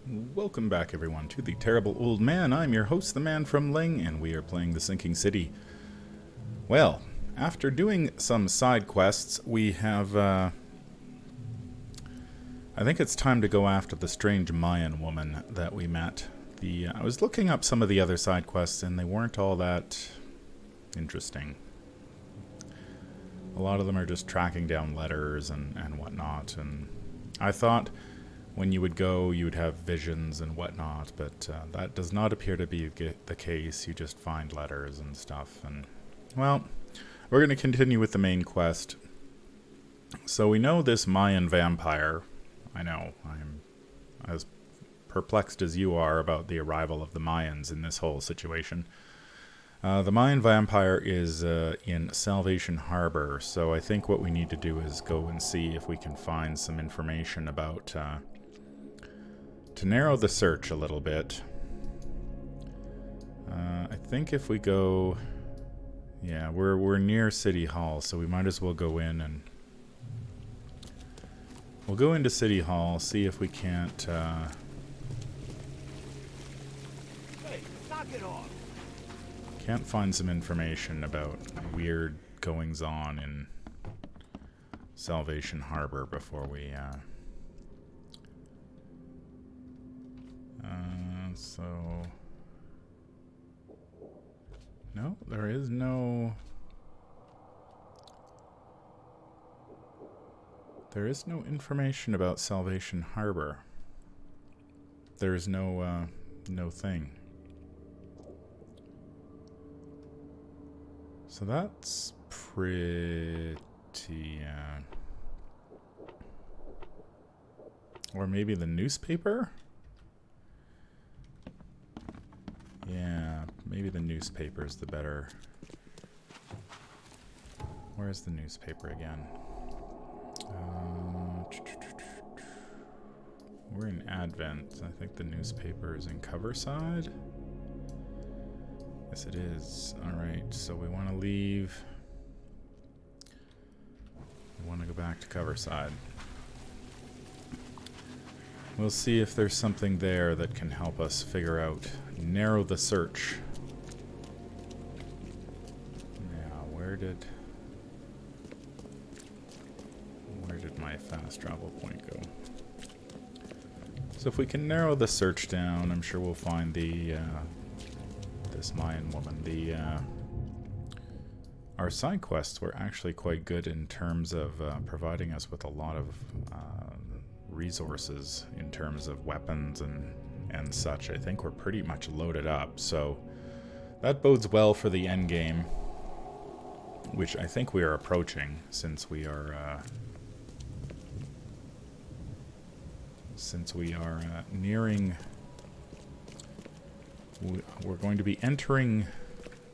Welcome back, everyone, to The Terrible Old Man. I'm your host, the Manfromleng, and we are playing The Sinking City. Well, after doing some side quests, we have, I think it's time to go after the strange Mayan woman that we met. I was looking up some of the other side quests, and they weren't all that interesting. A lot of them are just tracking down letters and whatnot, and I thought when you would go, you would have visions and whatnot, but that does not appear to be the case. You just find letters and stuff, and, well, we're going to continue with the main quest. So we know this Mayan vampire. I know, I'm as perplexed as you are about the arrival of the Mayans in this whole situation. The Mayan vampire is in Salvation Harbor, so I think what we need to do is go and see if we can find some information about... to narrow the search a little bit. I think if we go... Yeah, we're near City Hall, so we might as well go in and... We'll go into City Hall, see if we can't... Hey, knock it off! Can't find some information about weird goings-on in Salvation Harbor before we... So... No, there is no... There is no information about Salvation Harbor. There is no, no thing. So that's pretty, or maybe the newspaper? Yeah, maybe the newspaper is the better... Where's the newspaper again? We're in Advent. I think the newspaper is in Coverside. Yes, it is. Alright, so we want to leave. We want to go back to Coverside. We'll see if there's something there that can help us figure out, narrow the search. Now, where did my fast travel point go? So if we can narrow the search down, I'm sure we'll find the this Mayan woman. Our side quests were actually quite good in terms of providing us with a lot of resources in terms of weapons and such. I think we're pretty much loaded up, so that bodes well for the end game, which I think we are approaching, since we are nearing... We're going to be entering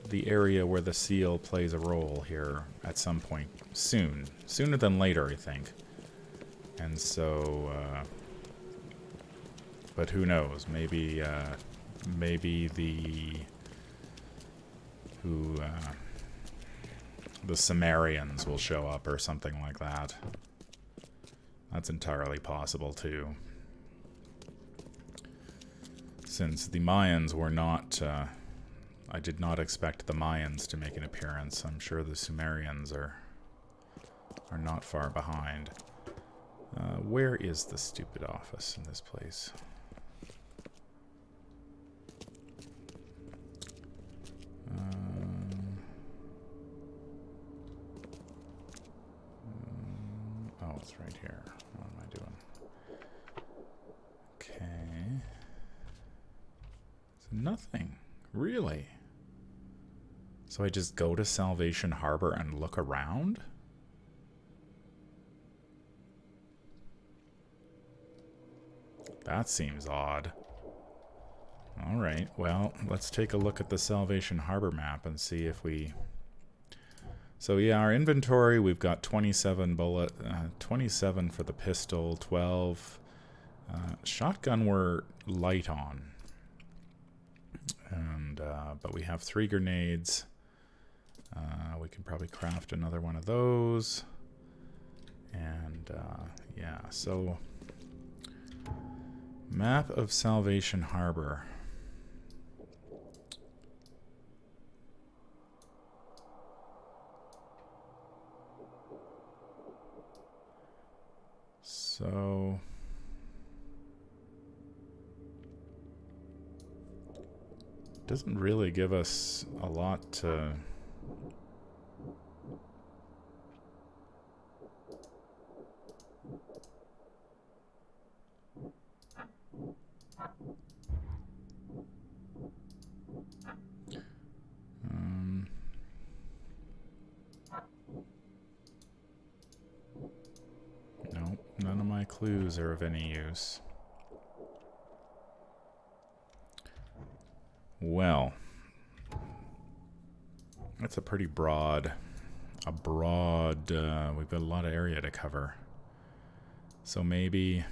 the area where the seal plays a role here at some point soon. Sooner than later, I think. And so, but who knows? Maybe the Sumerians will show up or something like that. That's entirely possible too. Since the Mayans were not, I did not expect the Mayans to make an appearance. I'm sure the Sumerians are not far behind. Where is the stupid office in this place? Oh, it's right here. What am I doing? Okay. It's nothing. Really? So I just go to Salvation Harbor and look around? That seems odd. Alright, well, let's take a look at the Salvation Harbor map and see if we... So yeah, our inventory, we've got 27 bullet, 27 for the pistol, 12. Shotgun we're light on. And, but we have 3 grenades. We can probably craft another one of those. And, yeah, so... Map of Salvation Harbor. So doesn't really give us a lot to nope, none of my clues are of any use. Well, that's a pretty broad, we've got a lot of area to cover. So maybe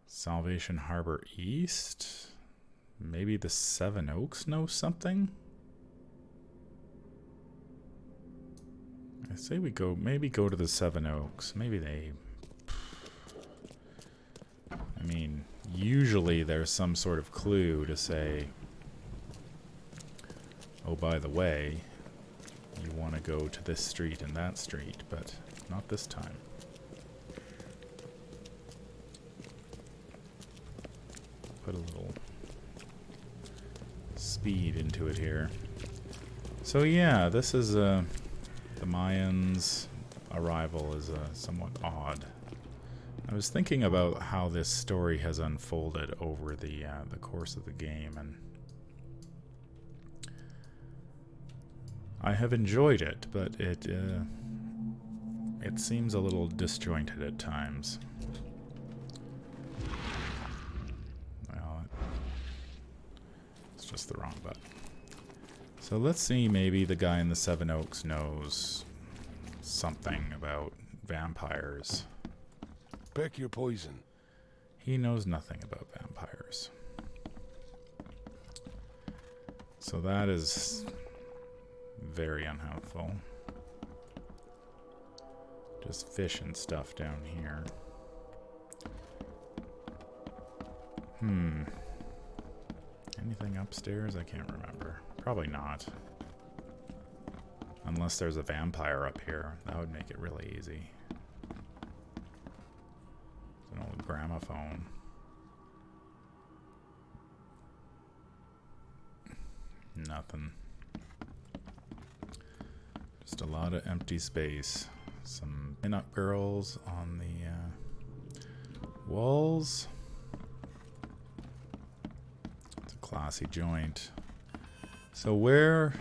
Salvation Harbor East? Maybe the Seven Oaks knows something? I say we maybe go to the Seven Oaks. Maybe they... I mean, usually there's some sort of clue to say, oh, by the way, you want to go to this street and that street, but not this time. Put a little speed into it here. So yeah, this is the Mayans' arrival is somewhat odd. I was thinking about how this story has unfolded over the course of the game, and I have enjoyed it, but it seems a little disjointed at times. Well, it's just the wrong button. So let's see, maybe the guy in the Seven Oaks knows something about vampires. Pick your poison. He knows nothing about vampires. So that is very unhelpful. Just fish and stuff down here. Anything upstairs? I can't remember. Probably not. Unless there's a vampire up here. That would make it really easy. It's an old gramophone. Nothing. Just a lot of empty space. Some pin-up girls on the walls. It's a classy joint. So where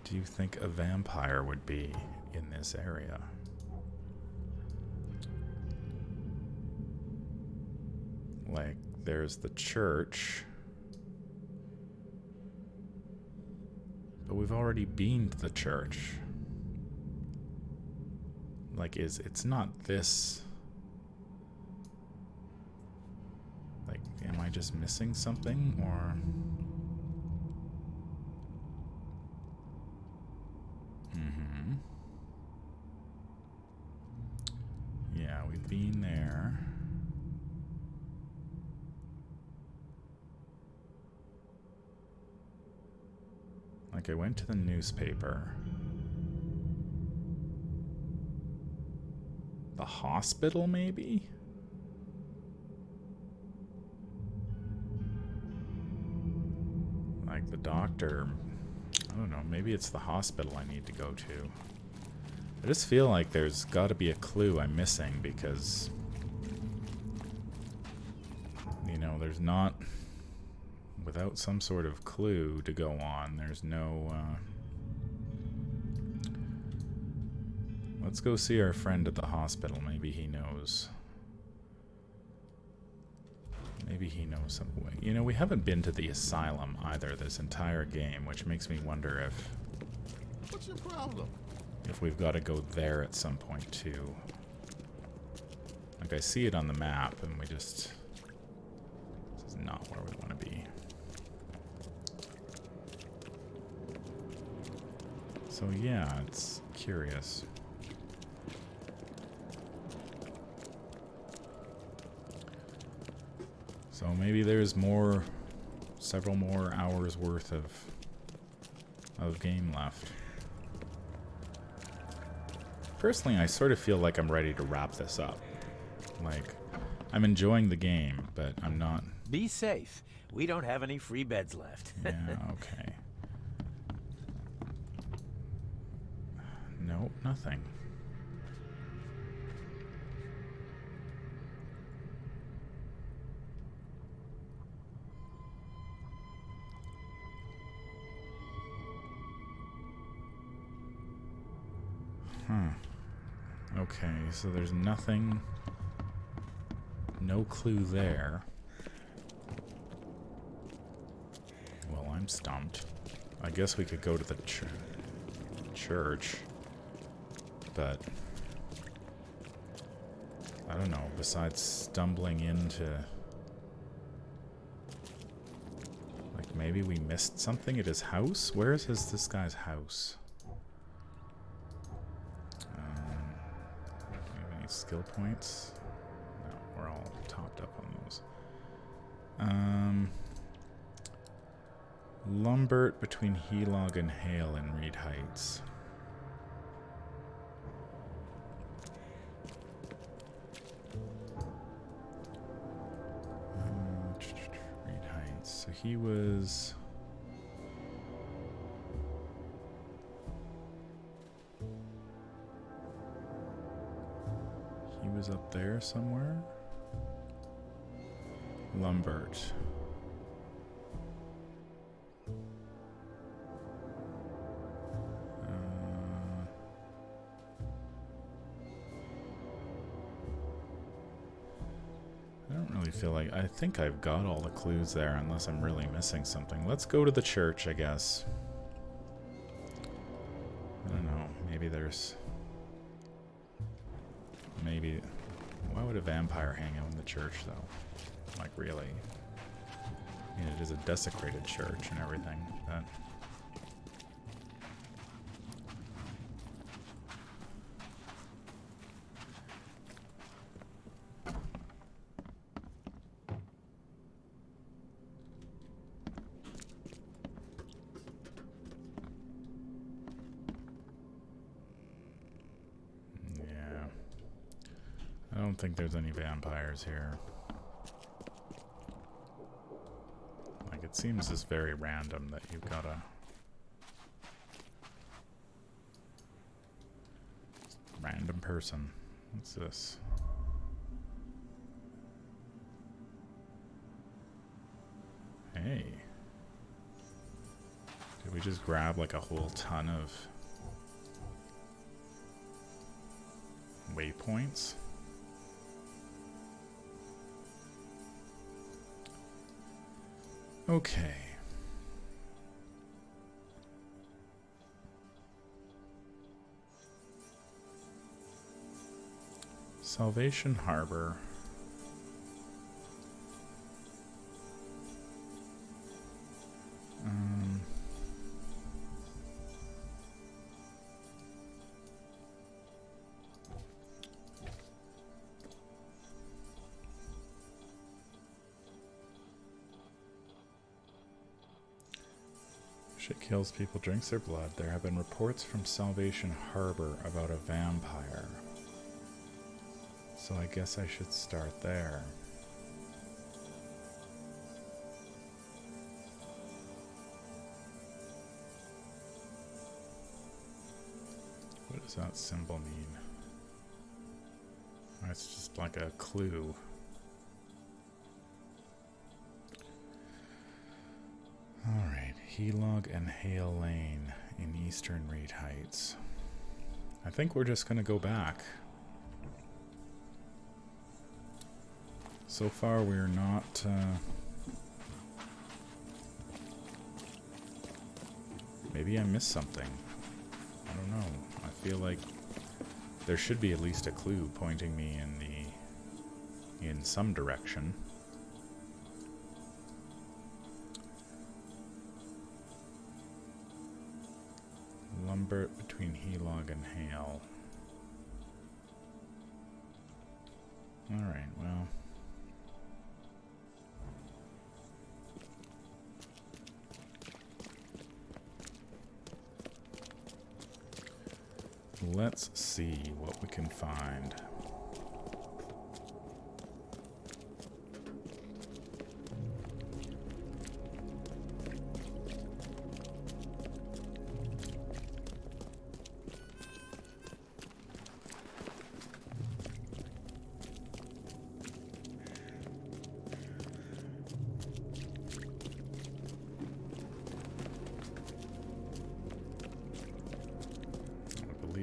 do you think a vampire would be in this area? Like, there's the church. But we've already been to the church. Like, it's not this... Like, am I just missing something, or... Yeah, we've been there. Like, I went to the newspaper. The hospital, maybe? Like, the doctor... I don't know, maybe it's the hospital I need to go to. I just feel like there's got to be a clue I'm missing, because... You know, there's not... Without some sort of clue to go on, there's no... Let's go see our friend at the hospital. Maybe he knows. Maybe he knows some way. You know, we haven't been to the asylum either this entire game, which makes me wonder if... What's your problem? If we've got to go there at some point, too. Like, I see it on the map, and we just... This is not where we want to be. So, yeah, it's curious. So maybe there's more, several more hours worth of game left. Personally, I sort of feel like I'm ready to wrap this up. Like, I'm enjoying the game, but I'm not... Be safe. We don't have any free beds left. Yeah, okay. Nope, nothing. Okay, so there's nothing, no clue there. Well, I'm stumped. I guess we could go to the church, but I don't know, besides stumbling into, like, maybe we missed something at his house? Where is this guy's house? Skill points? No, we're all topped up on those. Lumbert between Helog and Hale in Reed Heights. Reed Heights. So he was... He was up there somewhere. Lumbert. I don't really feel like... I think I've got all the clues there, unless I'm really missing something. Let's go to the church, I guess. I don't know. Maybe there's... Maybe... Why would a vampire hang out in the church, though? Like, really? I mean, it is a desecrated church and everything, but... I don't think there's any vampires here. Like, it seems just very random that you've got a random person. What's this? Hey. Did we just grab like a whole ton of waypoints? Okay. Salvation Harbor. Shit kills people, drinks their blood. There have been reports from Salvation Harbor about a vampire. So I guess I should start there. What does that symbol mean? Oh, it's just like a clue. Alright, Helog and Hale Lane in Eastern Reed Heights. I think we're just gonna go back. So far we're not... Maybe I missed something. I don't know. I feel like there should be at least a clue pointing me in some direction. Lumbert between Helog and Hale. Alright, well. Let's see what we can find.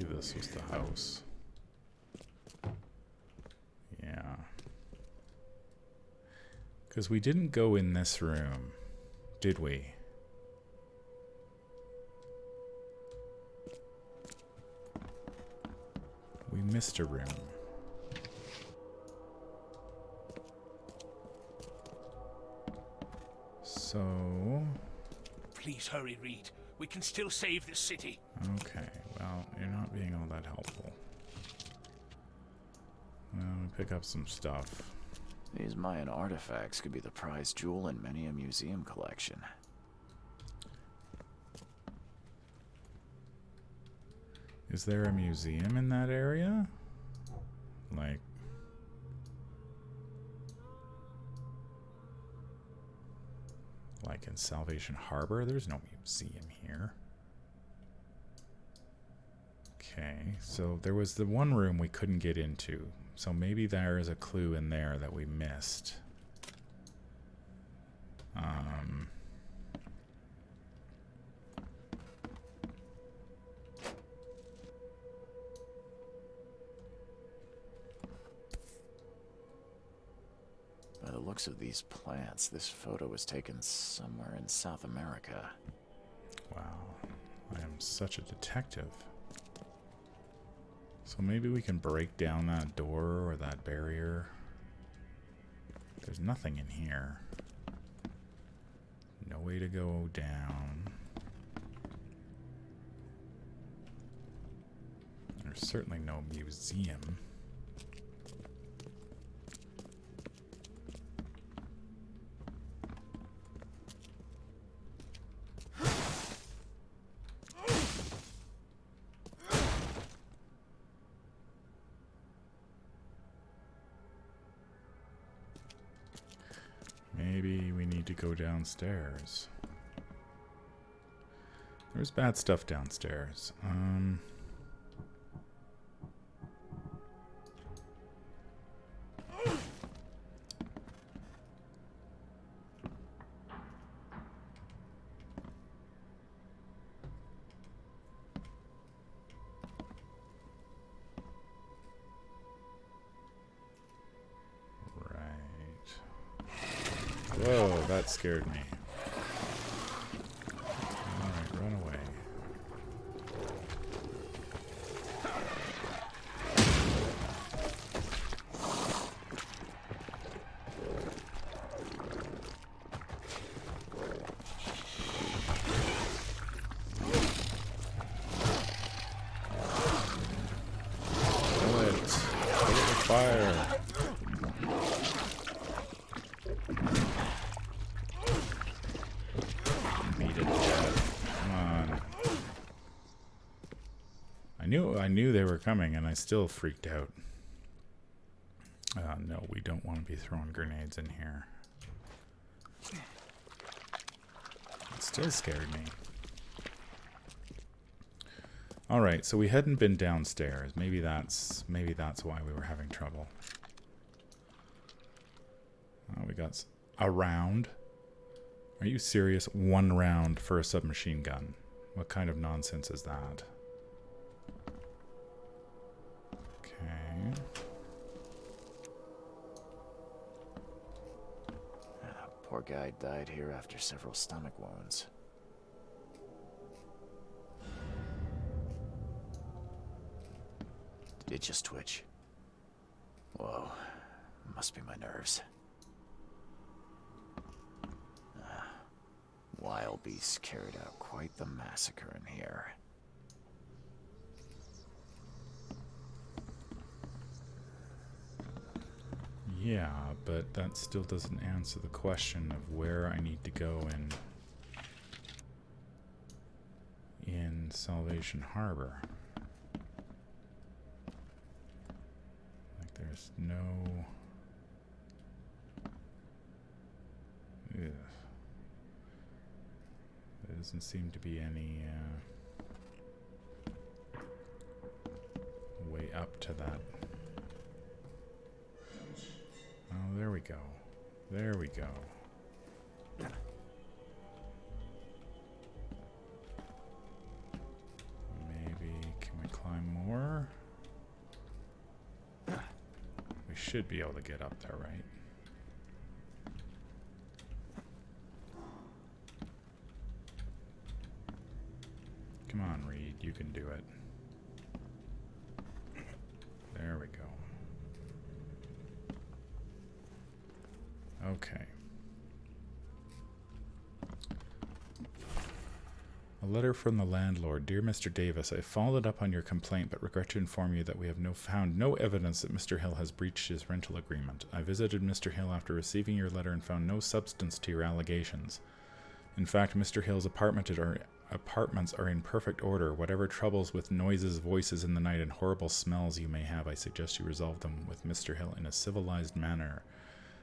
This was the house. Yeah. Because we didn't go in this room, did we? We missed a room. So... Please hurry, Reed. We can still save this city. Okay, well, you're not being all that helpful. Well, we pick up some stuff. These Mayan artifacts could be the prized jewel in many a museum collection. Is there a museum in that area? Like in Salvation Harbor? There's no museum here. Okay, so there was the one room we couldn't get into. So maybe there is a clue in there that we missed. By the looks of these plants, this photo was taken somewhere in South America. Wow, I am such a detective. So maybe we can break down that door or that barrier. There's nothing in here. No way to go down. There's certainly no museum. Maybe we need to go downstairs. There's bad stuff downstairs. Whoa, that scared me. Alright, run away. Kill it. Kill it with fire. I knew they were coming, and I still freaked out. No, we don't want to be throwing grenades in here. It still scared me. All right, so we hadn't been downstairs. Maybe that's why we were having trouble. We got a round. Are you serious? 1 round for a submachine gun? What kind of nonsense is that? Okay. Poor guy died here after several stomach wounds. Did it just twitch? Whoa, must be my nerves. Wild beasts carried out quite the massacre in here. Yeah, but that still doesn't answer the question of where I need to go in Salvation Harbor. There's no... Ugh. There doesn't seem to be any way up to that. Oh, there we go. There we go. Maybe, can we climb more? We should be able to get up there, right? Come on, Reed, you can do it. There we go. Okay. A letter from the landlord. Dear Mr. Davis, I followed up on your complaint but regret to inform you that we have found no evidence that Mr. Hill has breached his rental agreement. I visited Mr. Hill after receiving your letter and found no substance to your allegations. In fact, Mr. Hill's apartments are in perfect order. Whatever troubles with noises, voices in the night, and horrible smells you may have, I suggest you resolve them with Mr. Hill in a civilized manner.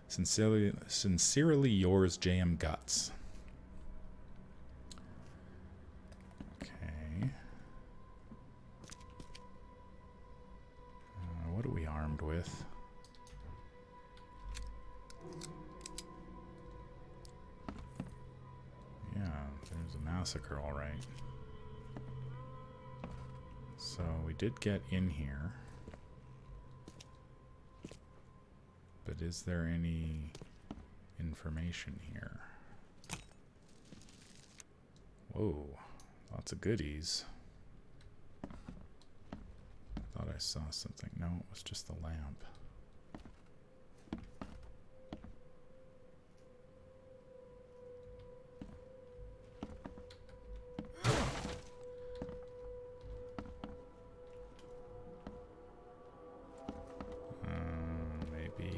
Sincerely yours, J.M. Guts. Okay. What are we armed with? Yeah, there's a massacre, all right. So we did get in here. But is there any information here? Whoa, lots of goodies. Thought I saw something. No, it was just the lamp. Maybe.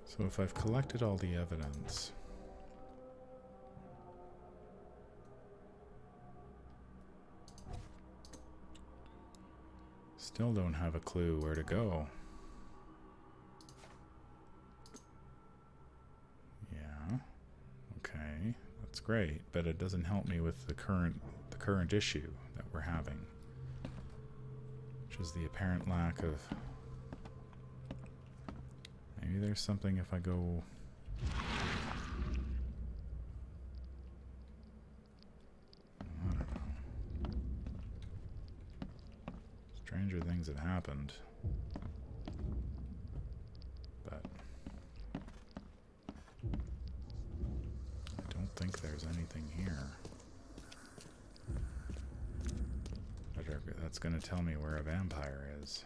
So if I've collected all the evidence, still don't have a clue where to go. Yeah, okay, that's great, but it doesn't help me with the current issue that we're having, which is the apparent lack of... Maybe there's something if I go... I don't know. Stranger things have happened. But... I don't think there's anything here. That's going to tell me where a vampire is.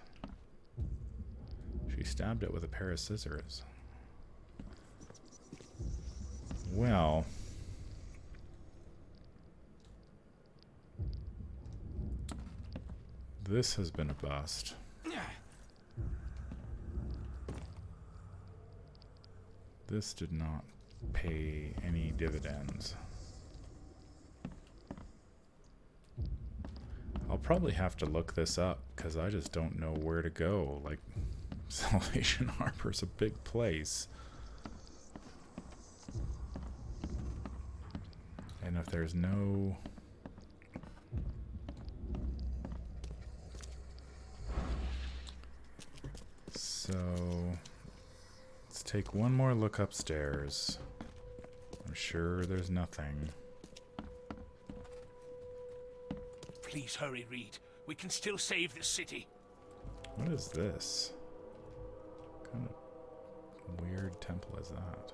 She stabbed it with a pair of scissors. Well... This has been a bust. This did not pay any dividends. I'll probably have to look this up because I just don't know where to go. Like, Salvation Harbor's a big place. And if there's no... So, let's take one more look upstairs. I'm sure there's nothing. Please hurry, Reed. We can still save this city. What is this? What kind of weird temple is that?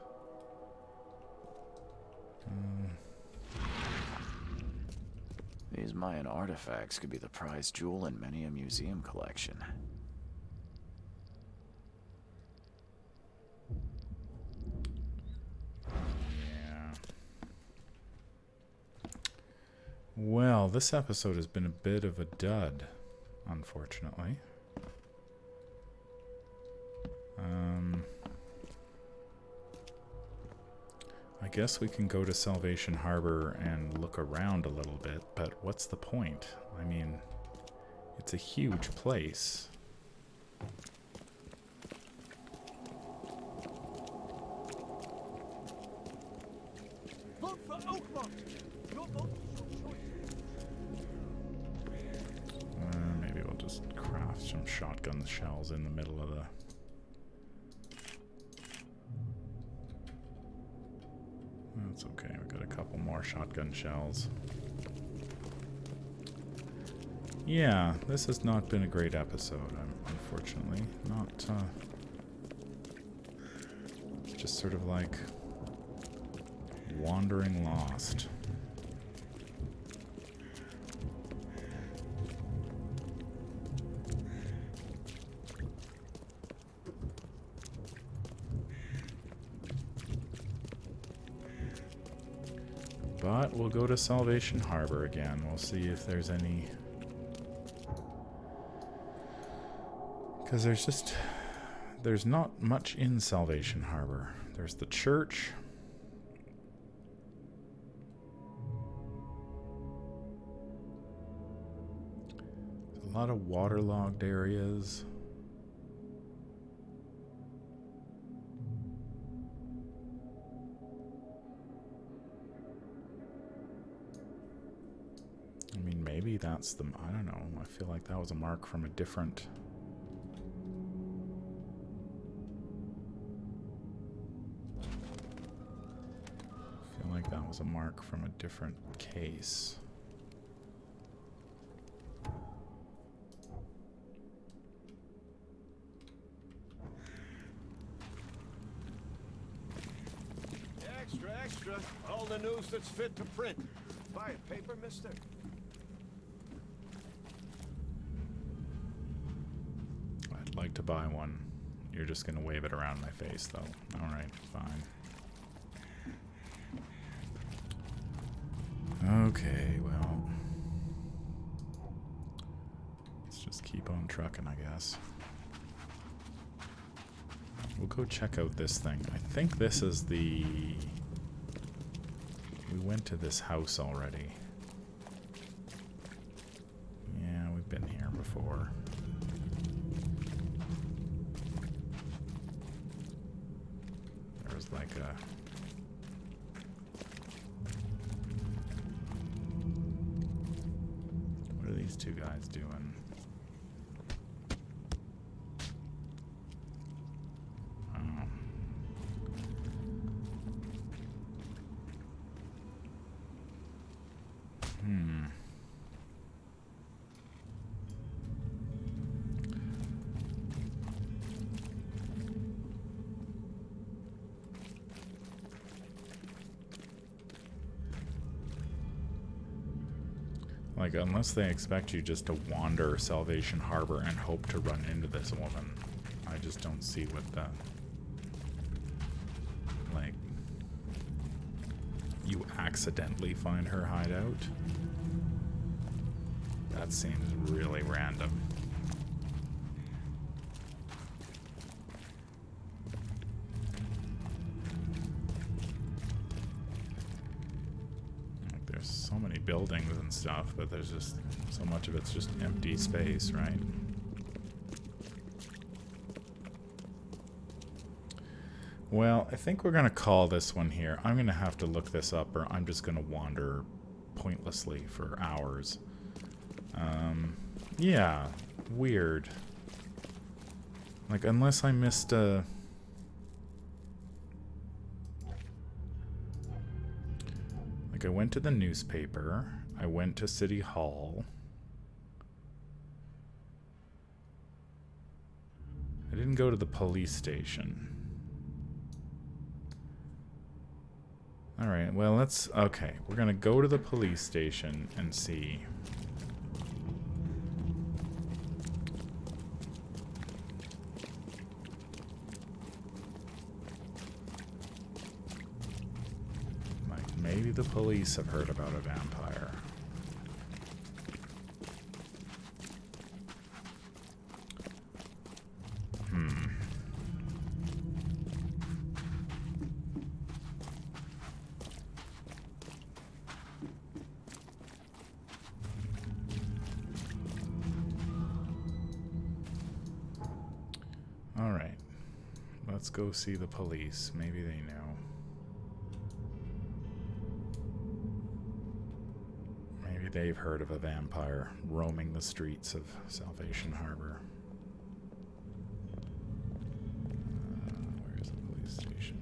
These Mayan artifacts could be the prized jewel in many a museum collection. Yeah. Well, this episode has been a bit of a dud, unfortunately. I guess we can go to Salvation Harbor and look around a little bit, but what's the point? I mean, it's a huge place. Look for Oakmont! Your boat is your choice. Maybe we'll just craft some shotgun shells in the middle of the... That's okay, we got a couple more shotgun shells. Yeah, this has not been a great episode, unfortunately. Not, just sort of like wandering lost. But we'll go to Salvation Harbor again. We'll see if there's any... Because there's not much in Salvation Harbor. There's the church. There's a lot of waterlogged areas. I mean, maybe that's the... I don't know. I feel like that was a mark from a different... I feel like that was a mark from a different case. Extra, extra. All the news that's fit to print. Buy a paper, mister? I'd like to buy one. You're just gonna wave it around my face, though. Alright, fine. Okay, well... let's just keep on trucking, I guess. We'll go check out this thing. I think this is the... We went to this house already. Yeah, we've been here before. There was like a... What are these two guys doing? Like, unless they expect you just to wander Salvation Harbor and hope to run into this woman, I just don't see what the... Like, you accidentally find her hideout? That seems really random. There's so many buildings and stuff, but there's just so much of it's just empty space, right? Well, I think we're gonna call this one here. I'm gonna have to look this up, or I'm just gonna wander pointlessly for hours. Yeah, weird. Like, unless I missed a... Like, I went to the newspaper, I went to City Hall. I didn't go to the police station. Alright, well, let's... Okay, we're gonna go to the police station and see. Maybe the police have heard about a vampire. let's go see the police. Maybe they know. Maybe they've heard of a vampire roaming the streets of Salvation Harbor. Where's the police station?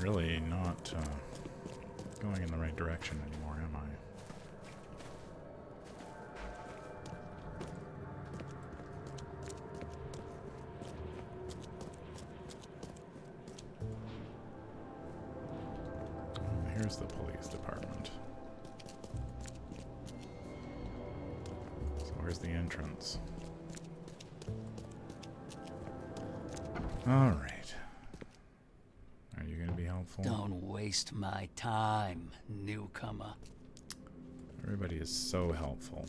Really not going in the right direction anymore, am I? Here's the police department. So where's the entrance? All right. Are you going to be helpful? Don't waste my time, newcomer. Everybody is so helpful.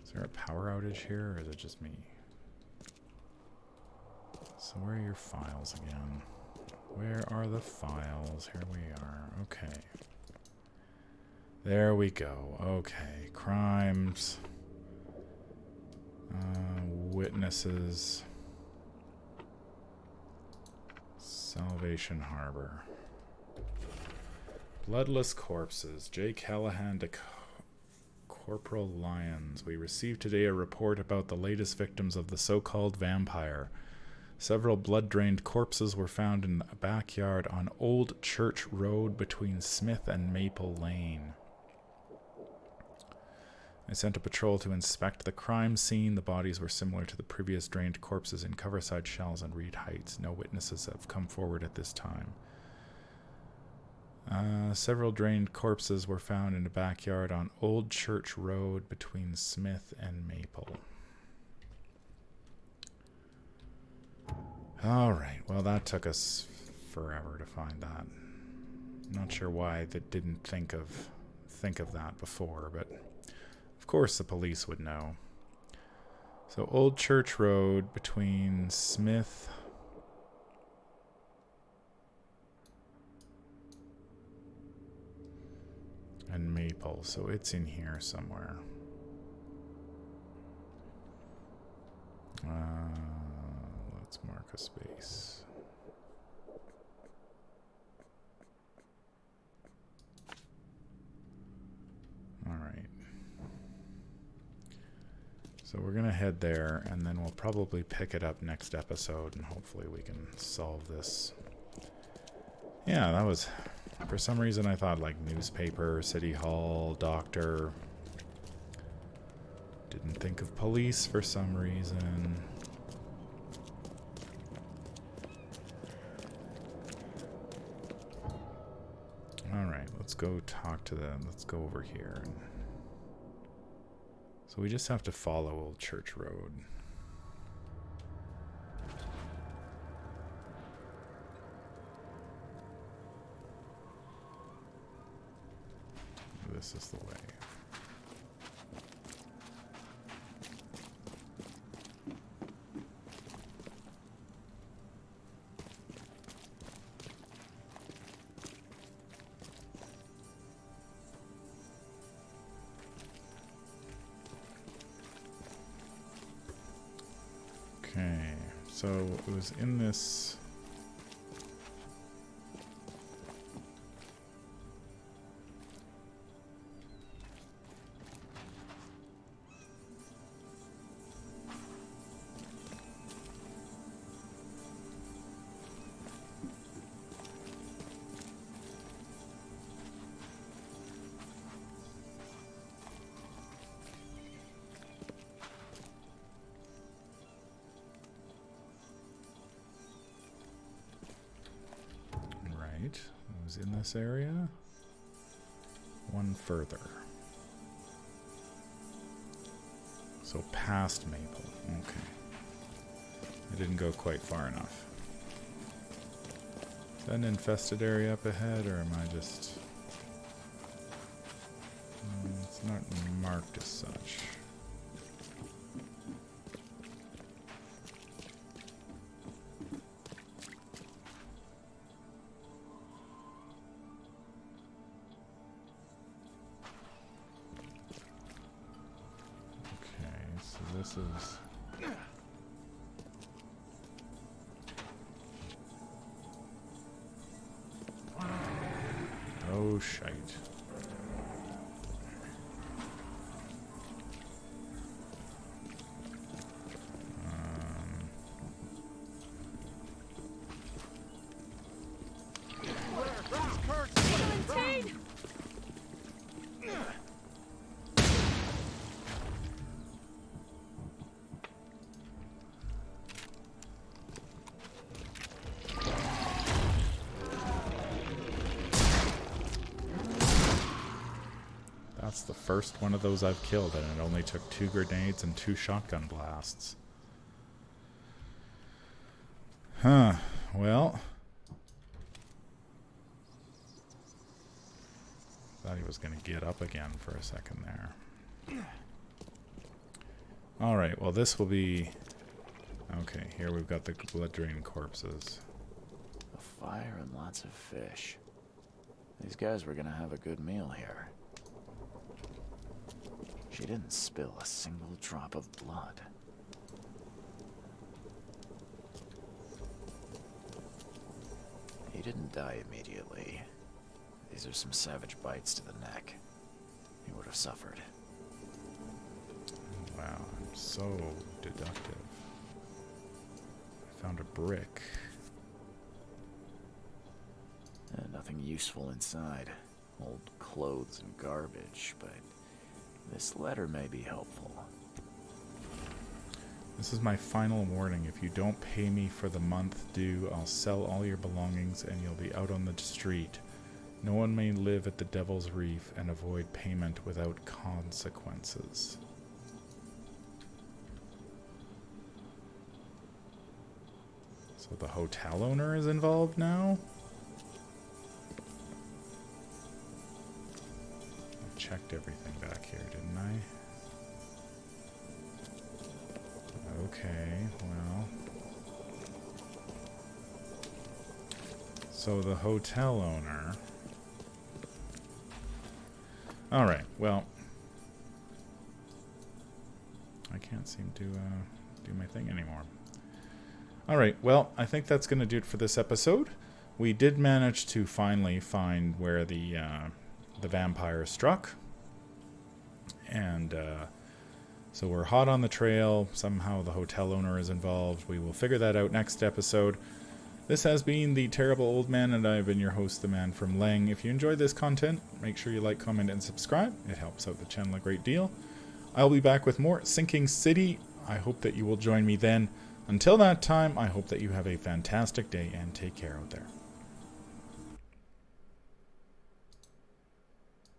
Is there a power outage here, or is it just me? So where are your files again? Where are the files? Here we are. Okay. There we go. Okay. Crimes. Witnesses. Salvation Harbor. Bloodless corpses. J. Callahan to Corporal Lyons. We received today a report about the latest victims of the so-called vampire. Several blood-drained corpses were found in a backyard on Old Church Road between Smith and Maple Lane. I sent a patrol to inspect the crime scene. The bodies were similar to the previous drained corpses in Coverside Shells and Reed Heights. No witnesses have come forward at this time. Several drained corpses were found in a backyard on Old Church Road between Smith and Maple. Alright, well that took us forever to find that. Not sure why they didn't think of that before, but of course the police would know. So Old Church Road between Smith and Maple, so it's in here somewhere. Let's mark a space. All right. So we're going to head there, and then we'll probably pick it up next episode, and hopefully we can solve this. Yeah, that was... For some reason I thought like newspaper, city hall, doctor. Didn't think of police for some reason. Alright, let's go talk to them. Let's go over here. So we just have to follow Old Church Road. This is the way. Okay, so it was in this... It was in this area. One further. So past Maple. Okay. I didn't go quite far enough. Is that an infested area up ahead, or am I just... it's not marked as such. Okay, so this is... oh, shite. That's the first one of those I've killed, and it only took 2 grenades and 2 shotgun blasts. Huh. Well. Thought he was going to get up again for a second there. Alright, well this will be... okay, here we've got the blood-drained corpses. A fire and lots of fish. These guys were gonna have a good meal here. She didn't spill a single drop of blood. He didn't die immediately. These are some savage bites to the neck. He would have suffered. Wow, I'm so deductive. I found a brick. Nothing useful inside. Old clothes and garbage, but this letter may be helpful. This is my final warning. If you don't pay me for the month due, I'll sell all your belongings and you'll be out on the street. No one may live at the Devil's Reef and avoid payment without consequences. So the hotel owner is involved now? I checked everything back here, didn't I? Okay, well. So the hotel owner... alright, well. I can't seem to do my thing anymore. Alright, well, I think that's going to do it for this episode. We did manage to finally find where the vampire struck. And so we're hot on the trail. Somehow the hotel owner is involved. We will figure that out next episode. This has been The Terrible Old Man, and I've been your host, the Manfromleng. If you enjoyed this content, make sure you like, comment, and subscribe. It helps out the channel a great deal. I'll be back with more Sinking City. I hope that you will join me then. Until that time, I hope that you have a fantastic day and take care out there.